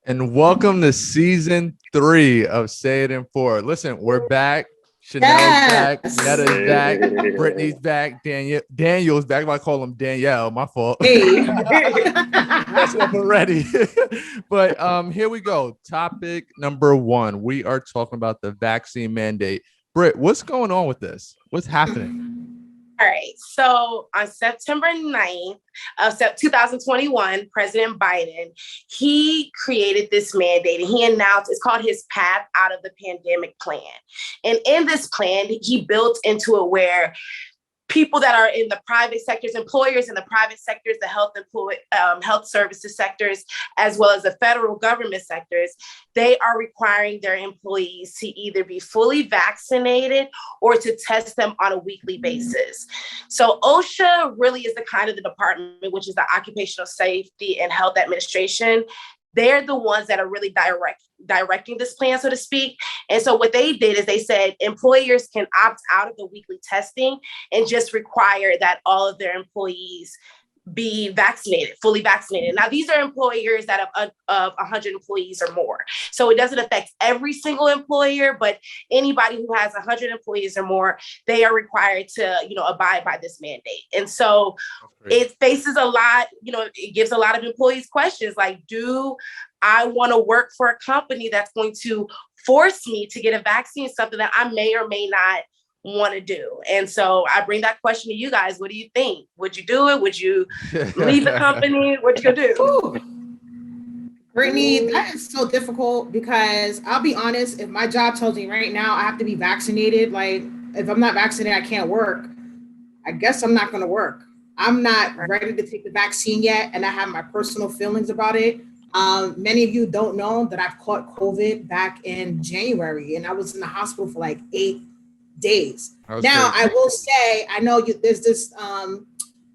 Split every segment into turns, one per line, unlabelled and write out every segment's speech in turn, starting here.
And welcome to season 3 of Say It in 4. Listen, we're back. Chanel's back. Netta's back. Brittany's back. Daniel's back. I call him Danielle. My fault.
Hey.
Messing up already. But here we go. Topic number 1. We are talking about the vaccine mandate. Britt, what's going on with this? What's happening?
All right. So on September 9th of 2021, President Biden, he created this mandate and he announced it's called his Path Out of the Pandemic Plan. And in this plan, he built into it where people that are in the private sectors, employers in the private sectors, the health services sectors, as well as the federal government sectors, they are requiring their employees to either be fully vaccinated or to test them on a weekly basis. So OSHA really is the kind of the department, which is the Occupational Safety and Health Administration. They're the ones that are really directing this plan, so to speak. And so what they did is they said employers can opt out of the weekly testing and just require that all of their employees be vaccinated, fully vaccinated. Now, these are employers that have 100 employees or more. So it doesn't affect every single employer, but anybody who has 100 employees or more, they are required to, abide by this mandate. And so it faces a lot, it gives a lot of employees questions like, do I want to work for a company that's going to force me to get a vaccine, something that I may or may not want to do? And so I bring that question to you guys. What do you think? Would you do it? Would you leave the company? What you gonna do?
Ooh. Brittany, that is so difficult because I'll be honest, if my job tells me right now I have to be vaccinated, like if I'm not vaccinated, I can't work. I guess I'm not going to work. I'm not ready to take the vaccine yet, and I have my personal feelings about it. Many of you don't know that I've caught COVID back in January, and I was in the hospital for like 8 days. Now, I will say, I know there's this,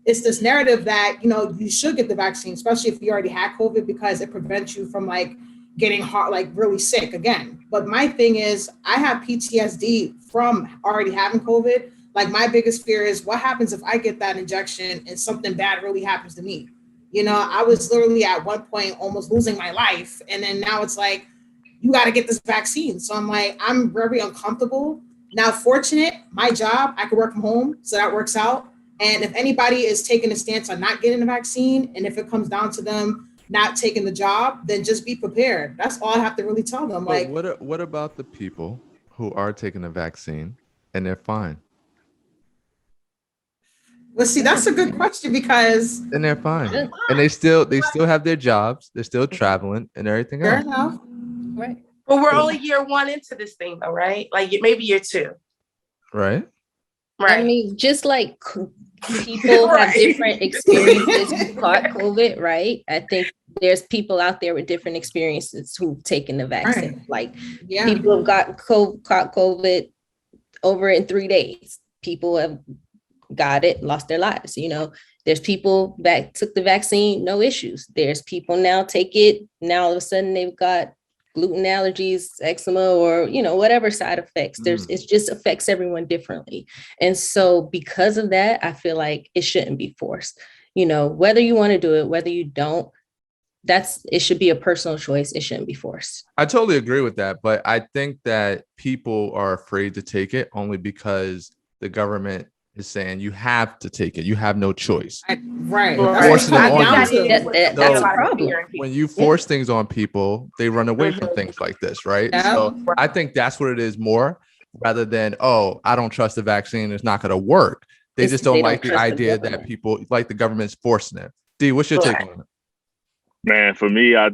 it's this narrative that, you should get the vaccine, especially if you already had COVID, because it prevents you from like getting really sick again. But my thing is, I have PTSD from already having COVID. Like my biggest fear is what happens if I get that injection and something bad really happens to me? I was literally at one point almost losing my life. And then now it's like, you got to get this vaccine. So I'm like, I'm very uncomfortable. Now, fortunate, my job, I can work from home, so that works out. And if anybody is taking a stance on not getting the vaccine, and if it comes down to them not taking the job, then just be prepared. That's all I have to really tell them.
But like, what about the people who are taking the vaccine and they're fine?
Well, see, that's a good question because
and they're fine, and they still have their jobs. They're still traveling and everything else.
Fair enough.
Right. But we're only year 1 into this thing, though, right? Like maybe year 2.
Right.
Right.
I mean, just like people have different experiences who caught COVID, right? I think there's people out there with different experiences who've taken the vaccine. Right. Like people have caught COVID over in 3 days. People have got it, lost their lives. There's people that took the vaccine, no issues. There's people now take it. Now all of a sudden they've got gluten allergies, eczema, or, whatever side effects. It just affects everyone differently. And so because of that, I feel like it shouldn't be forced, whether you want to do it, whether you don't, it should be a personal choice. It shouldn't be forced.
I totally agree with that. But I think that people are afraid to take it only because the government is saying you have to take it. You have no choice.
Right.
Forcing it on you.
That's a problem.
When you force things on people, they run away from things like this, right? Yeah. So I think that's what it is more, rather than, I don't trust the vaccine, it's not going to work. They just don't like the idea that people like the government's forcing it. D, what's your take on it?
Man, for me, I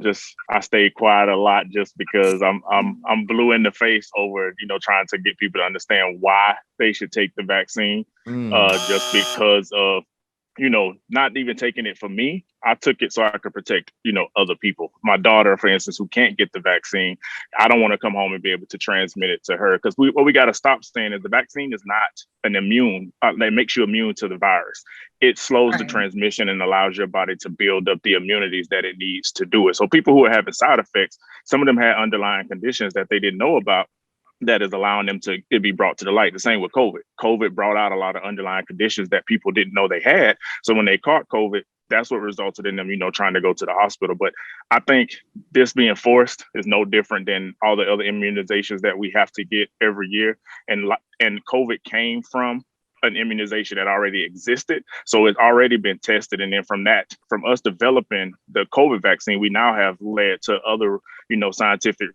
stay quiet a lot just because I'm blue in the face over, trying to get people to understand why they should take the vaccine. Just because of, not even taking it for me. I took it so I could protect, other people. My daughter, for instance, who can't get the vaccine, I don't want to come home and be able to transmit it to her. Because what we got to stop saying is the vaccine is not an immune. That makes you immune to the virus. It slows the transmission and allows your body to build up the immunities that it needs to do it. So people who are having side effects, some of them had underlying conditions that they didn't know about, that is allowing them to be brought to the light. The same with COVID. COVID brought out a lot of underlying conditions that people didn't know they had. So when they caught COVID, that's what resulted in them, trying to go to the hospital. But I think this being forced is no different than all the other immunizations that we have to get every year. And COVID came from an immunization that already existed. So it's already been tested. And then from us developing the COVID vaccine, we now have led to other, scientific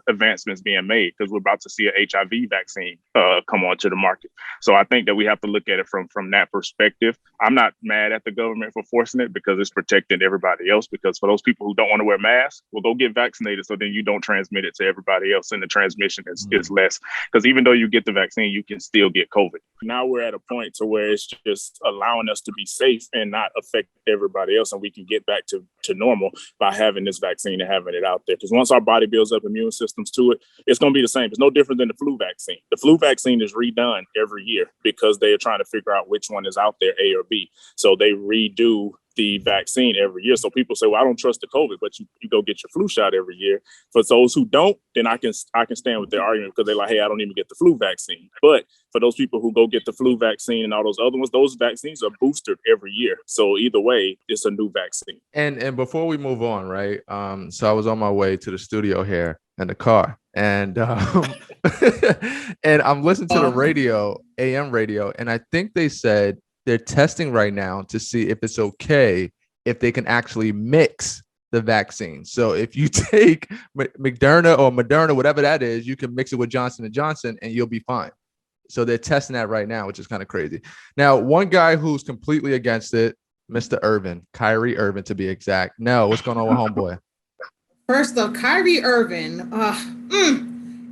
advancements being made, because we're about to see an HIV vaccine come onto the market. So I think that we have to look at it from that perspective. I'm not mad at the government for forcing it, because it's protecting everybody else. Because for those people who don't want to wear masks, well, go get vaccinated, so then you don't transmit it to everybody else, and the transmission is less. Because even though you get the vaccine, you can still get COVID. Now we're at a point to where it's just allowing us to be safe and not affect everybody else, and we can get back to normal by having this vaccine and having it out there. Because once our body builds up immune systems to it, it's going to be the same. It's no different than the flu vaccine. The flu vaccine is redone every year because they are trying to figure out which one is out there, A or B. So they redo the vaccine every year. So people say, well, I don't trust the COVID, but you go get your flu shot every year. For those who don't, then I can stand with their argument, because they're like, hey, I don't even get the flu vaccine. But for those people who go get the flu vaccine and all those other ones, those vaccines are boosted every year. So either way, it's a new vaccine.
And before we move on, right? So I was on my way to the studio here in the car, and and I'm listening to the radio, AM radio, and I think they said they're testing right now to see if it's okay if they can actually mix the vaccine. So if you take Moderna or Moderna, whatever that is, you can mix it with Johnson & Johnson and you'll be fine. So they're testing that right now, which is kind of crazy. Now, one guy who's completely against it, Mr. Irving, Kyrie Irving to be exact. No, what's going on with homeboy?
First off, Kyrie Irving,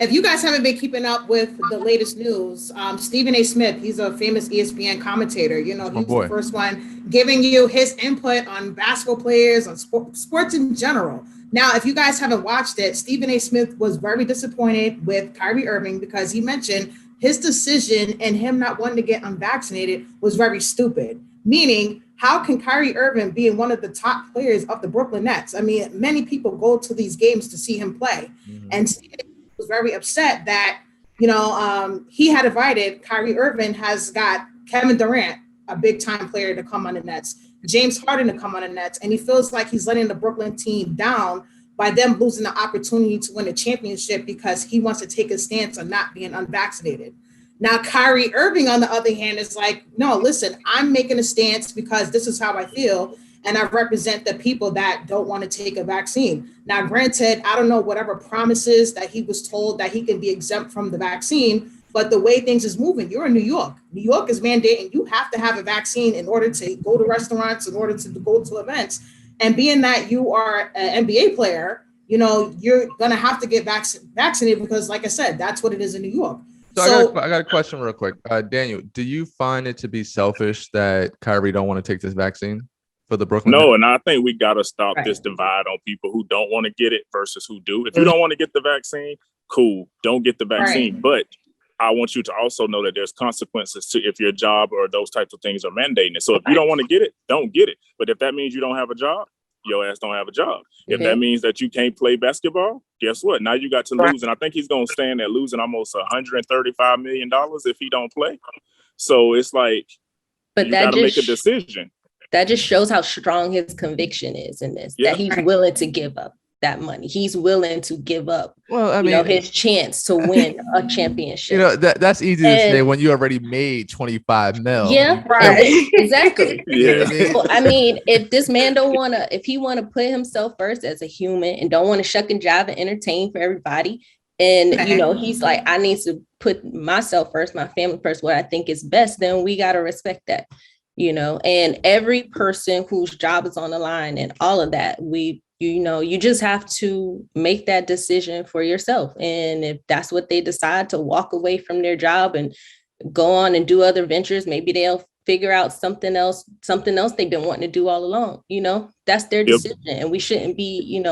if you guys haven't been keeping up with the latest news, Stephen A. Smith, he's a famous ESPN commentator. He's the first one giving you his input on basketball players, on sports in general. Now, if you guys haven't watched it, Stephen A. Smith was very disappointed with Kyrie Irving, because he mentioned his decision and him not wanting to get unvaccinated was very stupid. Meaning, how can Kyrie Irving be one of the top players of the Brooklyn Nets? I mean, many people go to these games to see him play. Mm-hmm. And Stephen was very upset that, he had invited Kyrie Irving has got Kevin Durant, a big time player, to come on the Nets, James Harden to come on the Nets. And he feels like he's letting the Brooklyn team down by them losing the opportunity to win a championship, because he wants to take a stance on not being unvaccinated. Now, Kyrie Irving, on the other hand, is like, no, listen, I'm making a stance because this is how I feel. And I represent the people that don't want to take a vaccine. Now, granted, I don't know whatever promises that he was told that he can be exempt from the vaccine, but the way things is moving, you're in New York. New York is mandating you have to have a vaccine in order to go to restaurants, in order to go to events. And being that you are an NBA player, you're going to have to get vaccinated, because like I said, that's what it is in New York.
So I got a question real quick. Daniel, do you find it to be selfish that Kyrie don't want to take this vaccine for the Brooklyn?
No, and I think we got to stop this divide on people who don't want to get it versus who do. If you don't want to get the vaccine, cool, don't get the vaccine. Right. But I want you to also know that there's consequences to if your job or those types of things are mandating it. So if you don't want to get it, don't get it. But if that means you don't have a job, your ass don't have a job. If that means that you can't play basketball, guess what? Now you got to lose. And I think he's going to stand there losing almost $135 million if he don't play. So it's like, but you got to make a decision.
That just shows how strong his conviction is in this, that he's willing to give up that money. He's willing to give up, his chance to win a championship.
That's easy to say when you already made 25 mil.
Yeah, right. Exactly. So, I mean, if this man if he want to put himself first as a human and don't want to shuck and jive and entertain for everybody, and he's like, I need to put myself first, my family first, what I think is best, then we got to respect that. And every person whose job is on the line and all of that, you just have to make that decision for yourself. And if that's what they decide, to walk away from their job and go on and do other ventures, maybe they'll figure out something else they've been wanting to do all along. That's their decision. And we shouldn't be,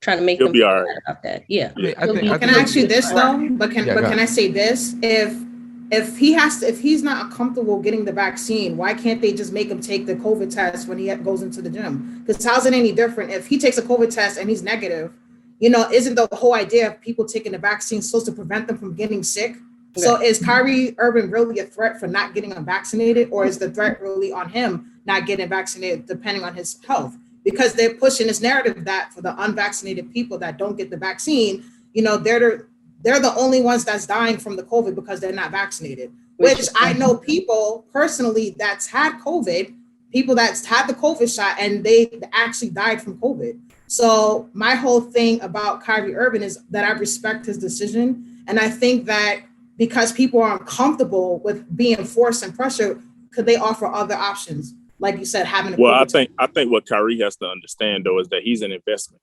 trying to make them feel bad about that. Yeah.
Can I ask you this though? But can I say this? If he's not comfortable getting the vaccine, why can't they just make him take the COVID test when he goes into the gym? Because how's it any different if he takes a COVID test and he's negative? Isn't the whole idea of people taking the vaccine supposed to prevent them from getting sick? Okay. So is Kyrie Irving really a threat for not getting unvaccinated, or is the threat really on him not getting vaccinated, depending on his health, because they're pushing this narrative that for the unvaccinated people that don't get the vaccine, you know, they're the only ones that's dying from the COVID because they're not vaccinated, which I know people personally that's had COVID, people that's had the COVID shot and they actually died from COVID. So my whole thing about Kyrie Irving is that I respect his decision. And I think that because people are uncomfortable with being forced and pressure, could they offer other options? Like you said, having a
I think what Kyrie has to understand though is that he's an investment.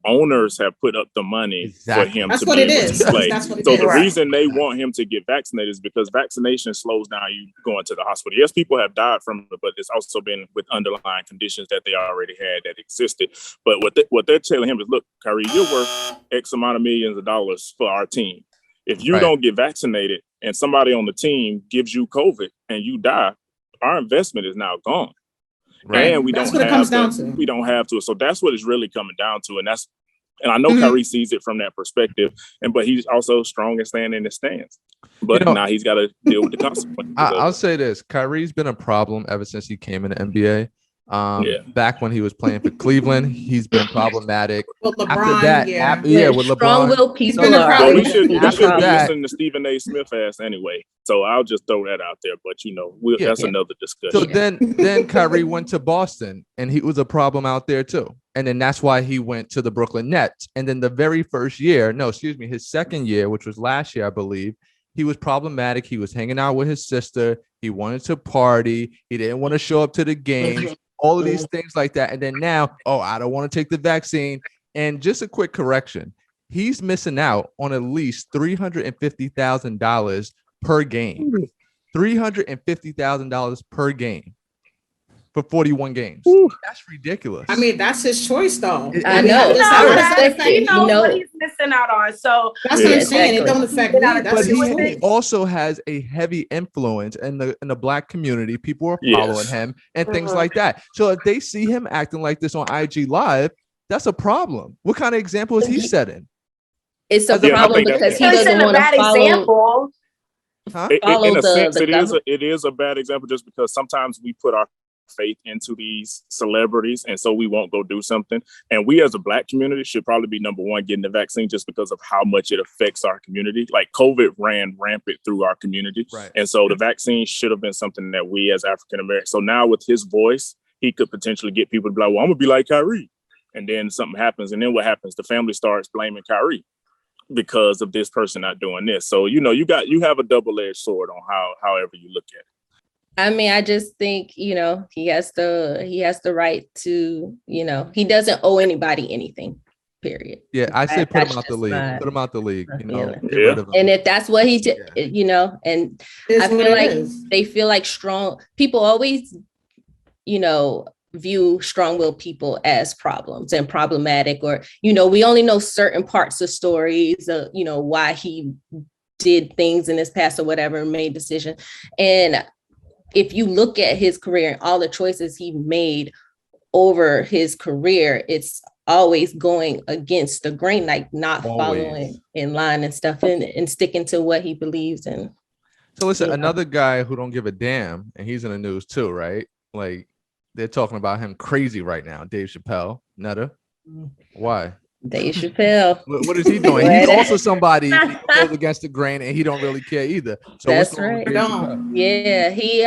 Owners have put up the money for him to be able to play. So the reason they want him to get vaccinated is because vaccination slows down you going to the hospital. Yes, people have died from it, but it's also been with underlying conditions that they already had that existed. But what they're telling him is, look, Kyrie, you're worth X amount of millions of dollars for our team. If you don't get vaccinated and somebody on the team gives you COVID and you die, our investment is now gone. Right. And we don't have to. So that's what it's really coming down to. And I know Kyrie sees it from that perspective, but he's also strong and staying in his stance. But now he's got to deal with the consequences.
I'll say this. Kyrie's been a problem ever since he came in the NBA. Back when he was playing for Cleveland, he's been problematic.
With LeBron,
after that, with LeBron,
strong-willed people.
We should be listening to Stephen A. Smith ass anyway. So I'll just throw that out there. But that's another discussion.
So then Kyrie went to Boston, and he was a problem out there too. And then that's why he went to the Brooklyn Nets. And then the very first year, his second year, which was last year, I believe, he was problematic. He was hanging out with his sister. He wanted to party. He didn't want to show up to the games. All of these things like that. And then now, I don't want to take the vaccine. And just a quick correction. He's missing out on at least $350,000 per game. $350,000 per game for 41 games. Ooh. That's ridiculous.
I mean, that's his choice, though.
I know.
He knows what he's missing out on. So
that's what I'm saying. It don't affect me. But
he also has a heavy influence in the Black community. People are following him and things like that. So if they see him acting like this on IG Live, that's a problem. What kind of example is he setting?
It's a problem because he doesn't want to follow.
In a sense, it is a bad example just because sometimes we put our faith into these celebrities, and so we won't go do something. And we as a Black community should probably be number one getting the vaccine just because of how much it affects our community. Like COVID ran rampant through our community. Right. And so the vaccine should have been something that we as African Americans. So now with his voice, he could potentially get people to be like, well, I'm gonna be like Kyrie. And then something happens. And then what happens? The family starts blaming Kyrie because of this person not doing this. So, you have a double-edged sword on however you look at it.
I mean, I just think, he has the right to, he doesn't owe anybody anything, period.
Yeah, I say put him out the league. Put him out the league,
Get rid of him. And if that's what he did, and I feel like they feel like strong people always, view strong-willed people as problems and problematic, or, we only know certain parts of stories, why he did things in his past or whatever, made decisions. And if you look at his career and all the choices he made over his career, it's always going against the grain, like not following in line and stuff and sticking to what he believes in.
So listen, another guy who don't give a damn, and he's in the news too, right? Like they're talking about him crazy right now. Dave Chappelle, Netta. Why?
Dave Chappelle.
What is he doing? He's also somebody who goes against the grain, and he don't really care either. So
that's right. Yeah, he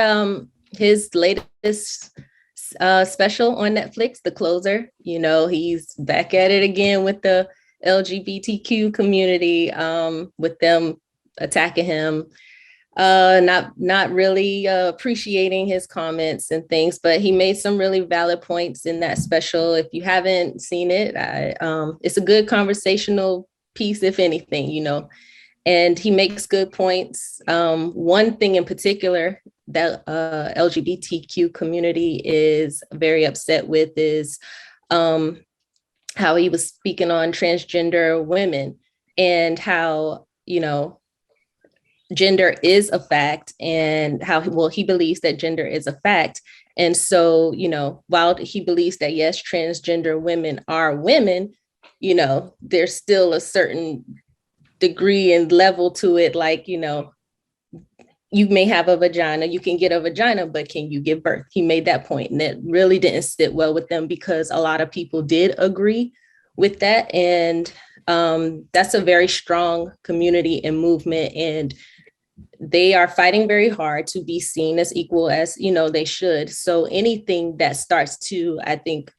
his latest special on Netflix, The Closer. He's back at it again with the LGBTQ community, with them attacking him. Not really appreciating his comments and things, but he made some really valid points in that special. If you haven't seen it, it's a good conversational piece, if anything, and he makes good points. One thing in particular that LGBTQ community is very upset with is how he was speaking on transgender women and how, gender is a fact, and how he believes that gender is a fact. And so, while he believes that, yes, transgender women are women, there's still a certain degree and level to it. Like, you may have a vagina, you can get a vagina, but can you give birth? He made that point, and that really didn't sit well with them because a lot of people did agree with that. And that's a very strong community and movement, and they are fighting very hard to be seen as equal as, they should. So anything that starts to, I think,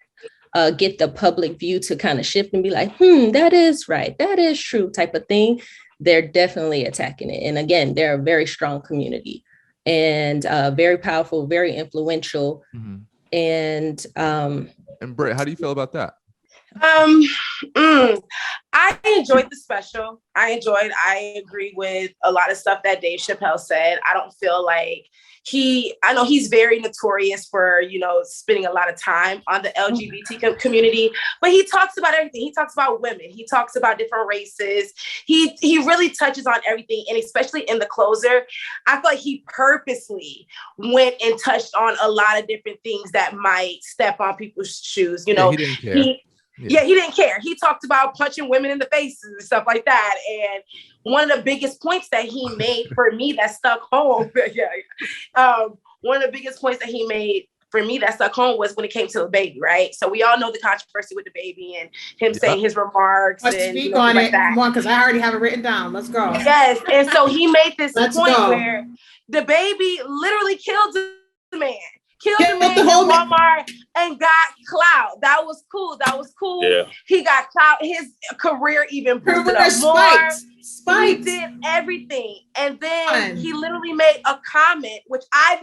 get the public view to kind of shift and be like, that is right, that is true type of thing, they're definitely attacking it. And again, they're a very strong community and very powerful, very influential.
Mm-hmm.
And
Britt, how do you feel about that?
I enjoyed the special. I agree with a lot of stuff that Dave Chappelle said. I don't feel like I know he's very notorious for, spending a lot of time on the LGBT community, but he talks about everything. He talks about women. He talks about different races. He really touches on everything. And especially in the closer, I feel like he purposely went and touched on a lot of different things that might step on people's shoes.
He didn't care.
He didn't care. He talked about punching women in the faces and stuff like that. And one of the biggest points that he made for me that stuck home, one of the biggest points that he made for me that stuck home was when it came to the baby, right? So we all know the controversy with the baby and him saying his remarks.
Let's speak on it. Come on, because I already have it written down. Let's go.
Yes, and so he made this point where the baby literally killed the man. Killed the man in Walmart and got clout. That was cool. Yeah. He got clout. His career even boosted up more. He did everything. And then he literally made a comment, which I've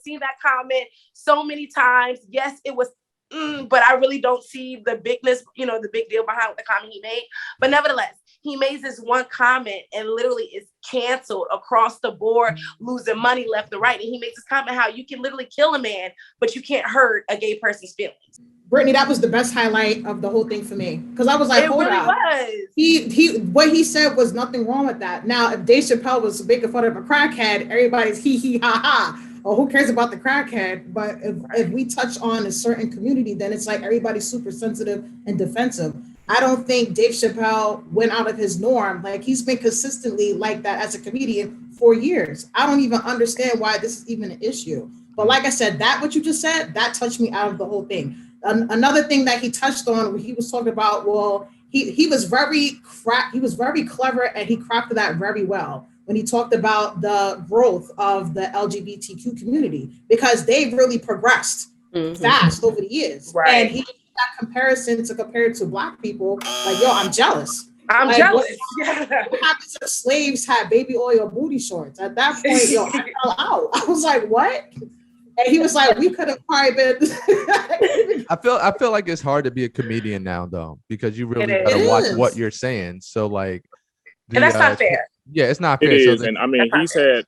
seen that comment so many times. Yes, it was, but I really don't see the bigness, the big deal behind the comment he made. But nevertheless, he made this one comment and literally is canceled across the board, losing money left and right. And he makes this comment how you can literally kill a man, but you can't hurt a gay person's feelings.
Brittany, that was the best highlight of the whole thing for me. Because I was like, hold on. What he said was nothing wrong with that. Now, if Dave Chappelle was making fun of a crackhead, everybody's hee ha ha. Or who cares about the crackhead? But if we touch on a certain community, then it's like everybody's super sensitive and defensive. I don't think Dave Chappelle went out of his norm. Like, he's been consistently like that as a comedian for years. I don't even understand why this is even an issue. But like I said, what you just said, that touched me out of the whole thing. Another thing that he touched on, he was talking about, he was very clever and he crafted that very well when he talked about the growth of the LGBTQ community, because they've really progressed fast over the years.
Right.
And he that comparison to compare it to Black people, like, I'm jealous.
I'm jealous.
What happens if slaves had baby oil booty shorts? At that point, I fell out. I was like, what? And he was like, we could have probably been.
I feel like it's hard to be a comedian now, though, because you really gotta watch what you're saying. So like,
and that's not fair.
Yeah, it's not fair.
It is, and I mean,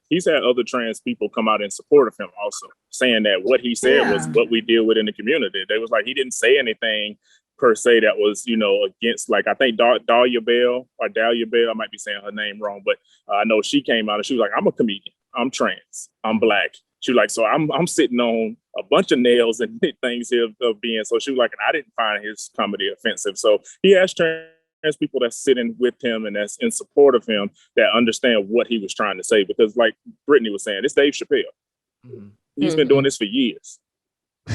he's had other trans people come out in support of him, also saying that what he said was what we deal with in the community. They was like, he didn't say anything per se that was, against, like, I think Dahlia Bell, I might be saying her name wrong, but I know she came out and she was like, I'm a comedian, I'm trans, I'm Black. She was like, so I'm sitting on a bunch of nails and things here of being. So she was like, and I didn't find his comedy offensive. So he has trans people that's sitting with him and that's in support of him that understand what he was trying to say. Because like Brittany was saying, it's Dave Chappelle. Mm-hmm. He's been doing this for years.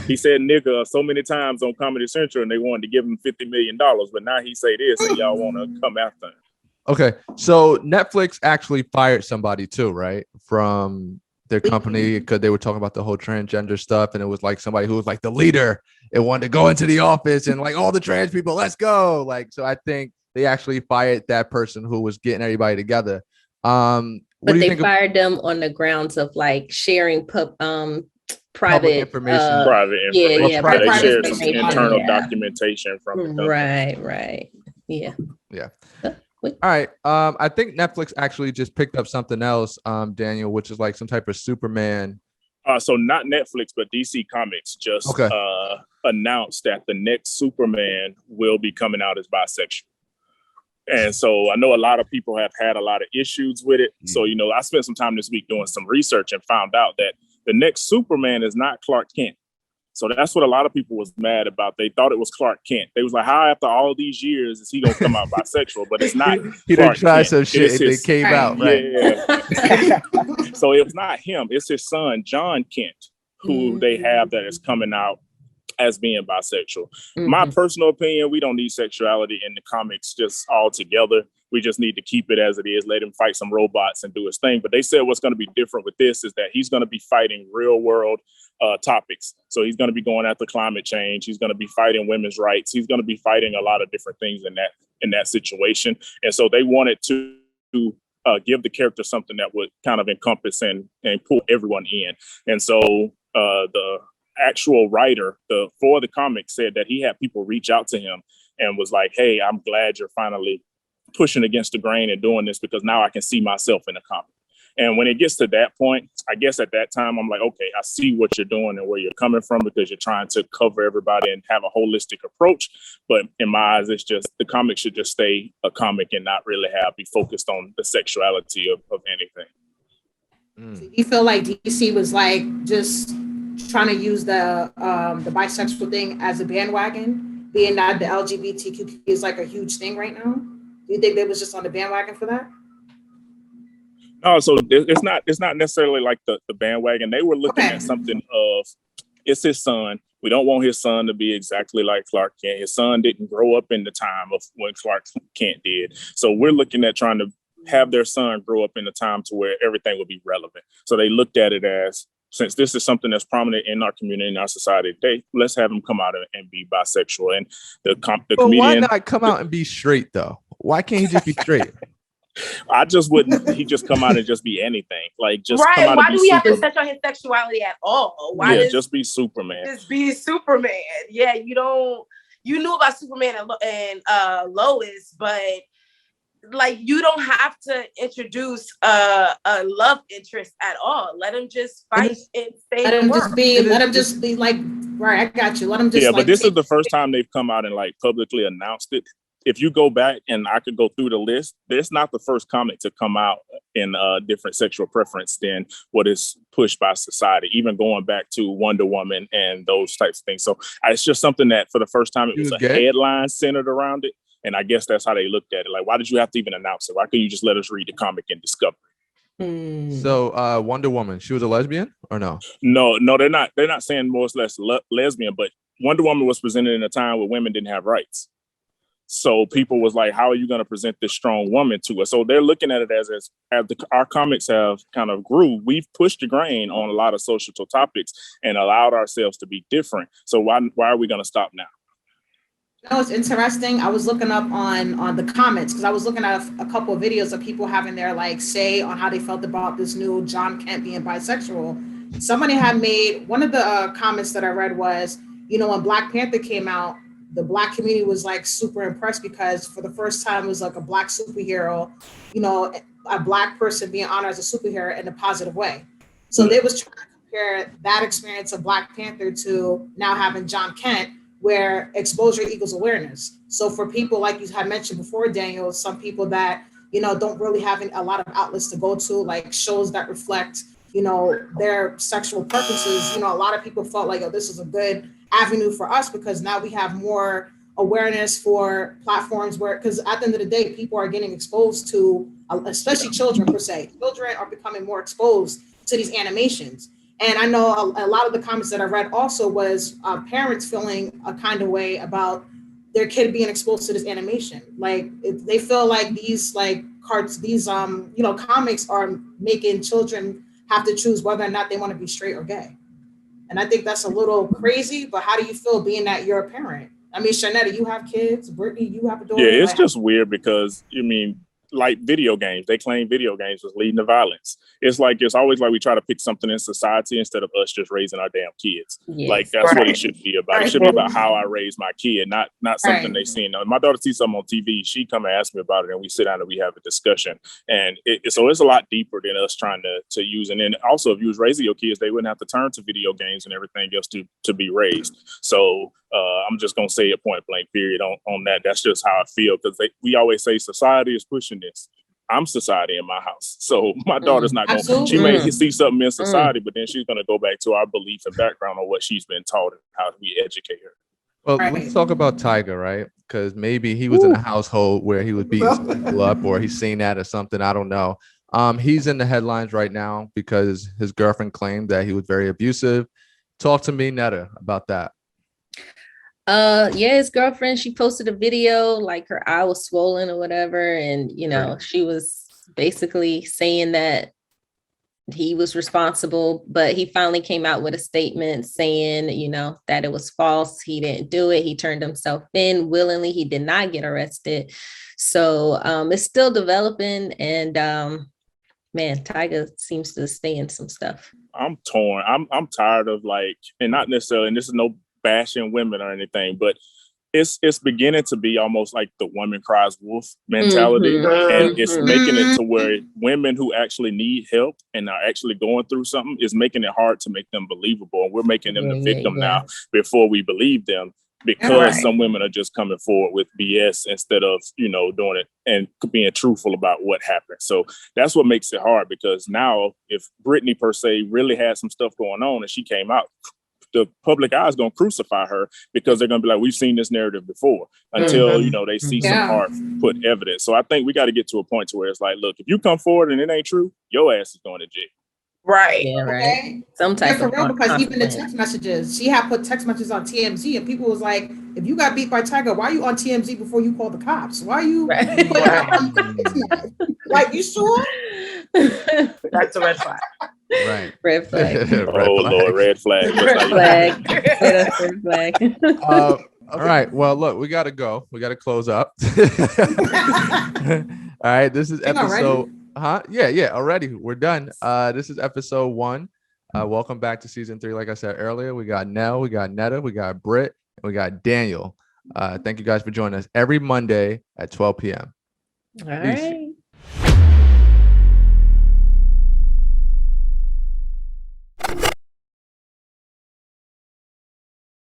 He said nigga so many times on Comedy Central and they wanted to give him $50 million, but now he say this and y'all want to come after him.
Okay, so Netflix actually fired somebody too, right? From their company, because they were talking about the whole transgender stuff, and it was like somebody who was like the leader and wanted to go into the office and like all the trans people, let's go. Like, so I think they actually fired that person who was getting everybody together.
But they fired them on the grounds of like sharing private information.
Private information.
Yeah,
they shared some internal documentation from the company.
Right. Yeah.
All right. I think Netflix actually just picked up something else, Daniel, which is like some type of Superman.
So not Netflix, but DC Comics just announced that the next Superman will be coming out as bisexual. And so I know a lot of people have had a lot of issues with it. So, I spent some time this week doing some research and found out that the next Superman is not Clark Kent. So that's what a lot of people was mad about. They thought it was Clark Kent. They was like, how after all these years is he gonna come out bisexual? But it's not.
He didn't try some shit and it came out, right?
Yeah. So it's not him. It's his son, John Kent, who they have that is coming out as being bisexual. My personal opinion, we don't need sexuality in the comics just all together. We just need to keep it as it is, let him fight some robots and do his thing. But they said what's going to be different with this is that he's going to be fighting real world topics. So he's going to be going after climate change. He's going to be fighting women's rights. He's going to be fighting a lot of different things in that situation. And so they wanted to give the character something that would kind of encompass and pull everyone in. And so the actual writer for the comic said that he had people reach out to him and was like, hey, I'm glad you're finally pushing against the grain and doing this because now I can see myself in the comic. And when it gets to that point, I guess at that time, I'm like, okay, I see what you're doing and where you're coming from because you're trying to cover everybody and have a holistic approach. But in my eyes, it's just the comic should just stay a comic and not really be focused on the sexuality of anything.
So you feel like DC was like just trying to use the bisexual thing as a bandwagon, being that the LGBTQ is like a huge thing right now? Do you think they was just on the bandwagon for that?
No, so it's not necessarily like the bandwagon. They were looking at something of, it's his son. We don't want his son to be exactly like Clark Kent. His son didn't grow up in the time of when Clark Kent did. So we're looking at trying to have their son grow up in a time to where everything would be relevant. So they looked at it as, since this is something that's prominent in our community, in our society today, let's have him come out and be bisexual. And the comedian,
why not come out and be straight though? Why can't he just be straight?
I just wouldn't. He just come out and just be anything. Like just
right.
Come out
why
and
do
be
we have to
Superman.
touch on his sexuality at all? Why
just be Superman.
Just be Superman. Yeah, you knew about Superman and Lois, but like you don't have to introduce a love interest at all. Let him just fight and stay. Let
him just be like, right, I got you. Let him just
but this is the first time they've come out and like publicly announced it. If you go back and I could go through the list, it's not the first comic to come out in a different sexual preference than what is pushed by society, even going back to Wonder Woman and those types of things. So it's just something that for the first time, it was a headline centered around it. And I guess that's how they looked at it. Like, why did you have to even announce it? Why couldn't you just let us read the comic and discover it?
So Wonder Woman, she was a lesbian or no?
No, they're not saying more or less lesbian, but Wonder Woman was presented in a time where women didn't have rights. So people was like, how are you going to present this strong woman to us? So they're looking at it as our comics have kind of grew. We've pushed the grain on a lot of social topics and allowed ourselves to be different. So why are we going to stop now?
You know, it's interesting. I was looking up on the comments because I was looking at a couple of videos of people having their like say on how they felt about this new John Kent being bisexual. Somebody had made one of the comments that I read was, you know, when Black Panther came out, the Black community was like super impressed because for the first time it was like a Black superhero, you know, a Black person being honored as a superhero in a positive way. So they was trying to compare that experience of Black Panther to now having John Kent, where exposure equals awareness. So for people like you had mentioned before, Daniel, some people that, you know, don't really have a lot of outlets to go to, like shows that reflect, you know, their sexual preferences. You know, a lot of people felt like, oh, this is a good avenue for us because now we have more awareness for platforms where, because at the end of the day, people are getting exposed to, especially children per se. Children are becoming more exposed to these animations. And I know a lot of the comments that I read also was parents feeling a kind of way about their kid being exposed to this animation. Like if they feel like these like cards, these you know, comics are making children have to choose whether or not they want to be straight or gay. And I think that's a little crazy, but how do you feel being that you're a parent? I mean, Charnetta, you have kids. Brittany, you have a daughter.
Yeah, it's just weird because, I mean, like video games, they claim video games was leading to violence. It's always like we try to pick something in society instead of us just raising our damn kids. Yes, like that's what it should be about. It should be about how I raise my kid, not something they see. My daughter sees something on TV, she come and ask me about it, and we sit down and we have a discussion. And so it's a lot deeper than us trying to use. And then also, if you was raising your kids, they wouldn't have to turn to video games and everything else to be raised. So I'm just gonna say a point blank period on that. That's just how I feel because we always say society is pushing this. I'm society in my house. So my daughter's not going to, she may see something in society, but then she's going to go back to our belief and background on what she's been taught and how we educate her.
Well, let's talk about Tiger, right? Because maybe he was in a household where he was beating some people up, or he's seen that or something. I don't know. He's in the headlines right now because his girlfriend claimed that he was very abusive. Talk to me, Netta, about that.
His girlfriend, she posted a video, like her eye was swollen or whatever, and she was basically saying that he was responsible, but he finally came out with a statement saying, that it was false. He didn't do it. He turned himself in willingly. He did not get arrested. So it's still developing, and man, Tiger seems to stay in some stuff.
I'm torn. I'm tired of and not necessarily, and this is no bashing women or anything, but it's beginning to be almost like the woman cries wolf mentality. And it's making it to where women who actually need help and are actually going through something is making it hard to make them believable. And we're making them the victim now before we believe them, because some women are just coming forward with BS instead of, doing it and being truthful about what happened. So that's what makes it hard, because now if Brittany per se really had some stuff going on and she came out, the public eye is going to crucify her, because they're going to be like, we've seen this narrative before, until, they see some hard put evidence. So I think we got to get to a point to where it's like, look, if you come forward and it ain't true, your ass is going to jail.
Right.
Yeah, right.
Okay.
Some type
for
of
real, because even the text messages, she had put text messages on TMZ, and people was like, if you got beat by Tiger, why are you on TMZ before you call the cops? Why are you like, you sure?
That's a red flag.
Right.
Red flag.
Lord, red flag.
Red flag.
All right. Well, look, we got to go. We got to close up. All right. This is episode. Yeah. Already. We're done. This is episode 1. Welcome back to season 3. Like I said earlier, we got Nell, we got Netta, we got Britt, and we got Daniel. Thank you guys for joining us every Monday at 12 p.m.
All right.